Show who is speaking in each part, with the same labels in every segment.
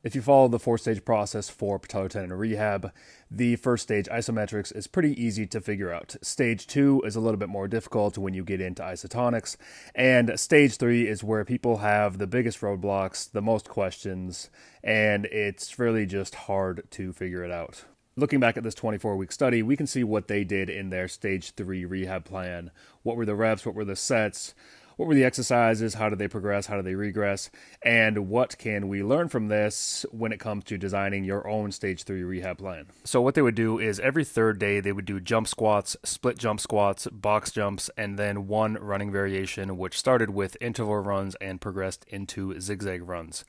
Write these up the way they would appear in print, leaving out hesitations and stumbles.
Speaker 1: If you follow the four-stage process for patellar tendon rehab, the first stage, isometrics, is pretty easy to figure out. Stage 2 is a little bit more difficult when you get into isotonics, and stage 3 is where people have the biggest roadblocks, the most questions, and it's really just hard to figure it out. Looking back at this 24-week study, we can see what they did in their stage 3 rehab plan. What were the reps? What were the sets? What were the exercises? How did they progress? How did they regress? And what can we learn from this when it comes to designing your own stage 3 rehab plan? So what they would do is every third day they would do jump squats, split jump squats, box jumps, and then one running variation, which started with interval runs and progressed into zigzag runs.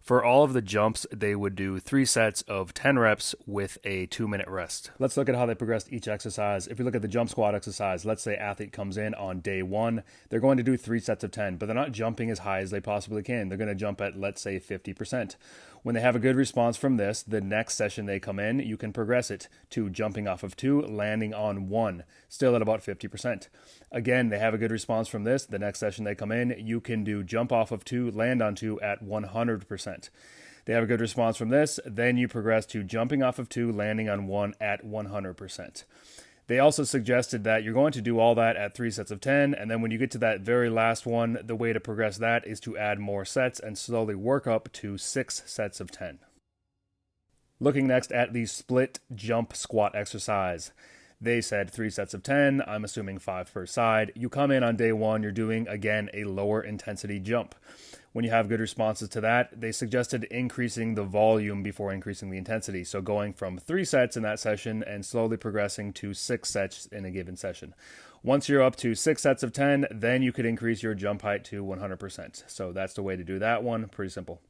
Speaker 1: For all of the jumps, they would do 3 sets of 10 reps with a 2-minute rest. Let's look at how they progressed each exercise. If we look at the jump squat exercise, let's say athlete comes in on day 1, they're going to do 3 sets of 10, but they're not jumping as high as they possibly can. They're going to jump at, let's say, 50%. When they have a good response from this, the next session they come in, you can progress it to jumping off of 2, landing on 1, still at about 50%. Again, they have a good response from this, the next session they come in, you can do jump off of 2, land on 2 at 100%. They have a good response from this, then you progress to jumping off of 2, landing on 1 at 100%. They also suggested that you're going to do all that at 3 sets of 10, and then when you get to that very last one, the way to progress that is to add more sets and slowly work up to 6 sets of 10. Looking next at the split jump squat exercise. They said 3 sets of 10, I'm assuming 5 per side. You come in on day 1, you're doing, again, a lower intensity jump. When you have good responses to that, they suggested increasing the volume before increasing the intensity. So going from 3 sets in that session and slowly progressing to 6 sets in a given session. Once you're up to 6 sets of 10, then you could increase your jump height to 100%. So that's the way to do that one. Pretty simple.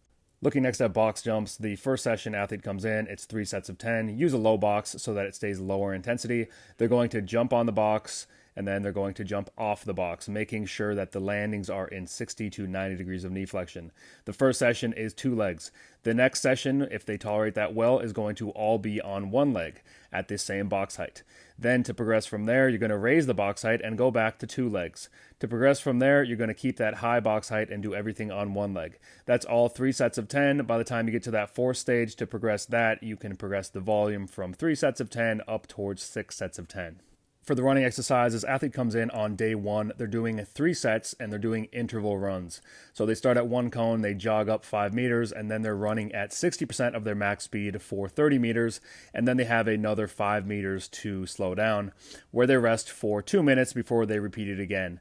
Speaker 1: Looking next at box jumps, the first session athlete comes in, it's 3 sets of 10. Use a low box so that it stays lower intensity. They're going to jump on the box, and then they're going to jump off the box, making sure that the landings are in 60 to 90 degrees of knee flexion. The first session is 2 legs. The next session, if they tolerate that well, is going to all be on 1 leg at the same box height. Then to progress from there, you're going to raise the box height and go back to 2 legs. To progress from there, you're going to keep that high box height and do everything on 1 leg. That's all 3 sets of 10. By the time you get to that 4th stage, to progress that, you can progress the volume from 3 sets of 10 up towards 6 sets of 10. For the running exercises, athlete comes in on day 1, they're doing 3 sets and they're doing interval runs. So they start at 1 cone, they jog up 5 meters, and then they're running at 60% of their max speed for 30 meters, and then they have another 5 meters to slow down, where they rest for 2 minutes before they repeat it again.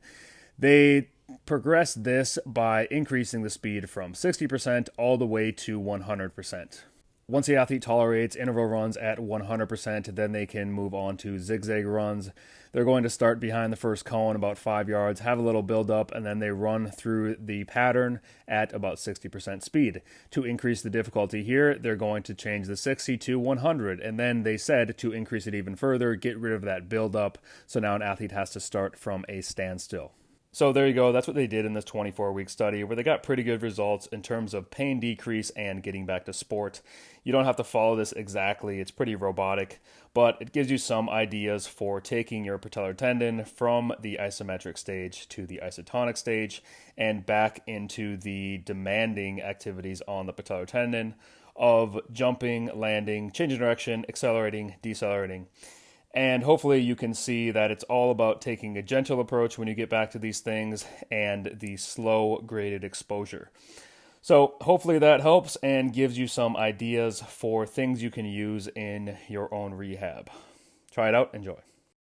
Speaker 1: They progress this by increasing the speed from 60% all the way to 100%. Once the athlete tolerates interval runs at 100%, then they can move on to zigzag runs. They're going to start behind the first cone about 5 yards, have a little build up, and then they run through the pattern at about 60% speed. To increase the difficulty here, they're going to change the 60 to 100, and then they said to increase it even further, get rid of that build up, so now an athlete has to start from a standstill. So there you go. That's what they did in this 24-week study, where they got pretty good results in terms of pain decrease and getting back to sport. You don't have to follow this exactly. It's pretty robotic, but it gives you some ideas for taking your patellar tendon from the isometric stage to the isotonic stage and back into the demanding activities on the patellar tendon of jumping, landing, changing direction, accelerating, decelerating. And hopefully you can see that it's all about taking a gentle approach when you get back to these things and the slow graded exposure. So hopefully that helps and gives you some ideas for things you can use in your own rehab. Try it out. Enjoy.